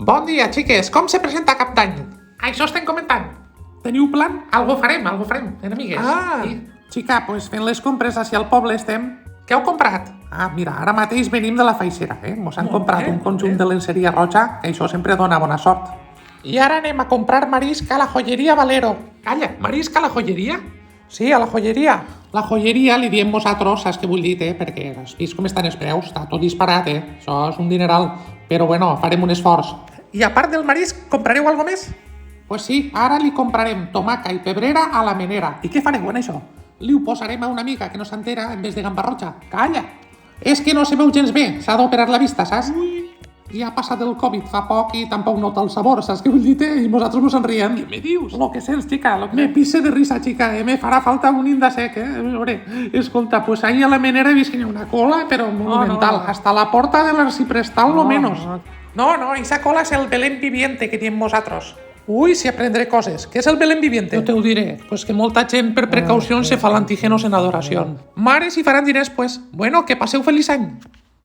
Bon dia, xiques. Com se presenta Cap d'Any? Això estem comentant. Teniu plan? Algo farem, enemigues. Sí. Xica, pues fent les compres hacia el poble estem. Què heu comprat? Mira, ara mateix venim de la feixera, Mos han Molt comprat bé, un conjunt molt bé. de lenceria roja, que això sempre dona bona sort. I ara anem a comprar marisc a la joieria Valero. Calla, marisc a la joieria? Sí, a la joieria. La joieria li diem vosaltres, saps què vull dir, Perquè has vist com estan els preus, està tot disparat, Això és un dineral. Però bueno, farem un esforç. I a part del marisc, comprareu alguna més? Pues sí, ara li comprarem tomaca i pebrera a la menera. I què fareu en això? Li ho posarem a una amiga que no s'entera en vez de gamba roja. Calla! És que no se veu gens bé, s'ha d'operar la vista, saps? Ja ha passat el Covid fa poc i tampoc nota el sabor, saps què vull dir? I nosaltres mos en riem. Què me dius? Lo que sents, xica, me pisse de risa, xica, me farà falta un indasec, A veure, escolta, pues ahí a la menera he vist que hi ha una cola, però monumental, no. hasta la porta de l'arciprestal, lo menos. No, esa cola és el Belén viviente que diem vosaltres. Ui, si aprendré coses. Què és el Belén viviente? Jo te ho diré, pues que molta gent per precaució se fa l'antígenos en adoració. Mares, si faran diners, pues. Bueno, que passeu feliç any.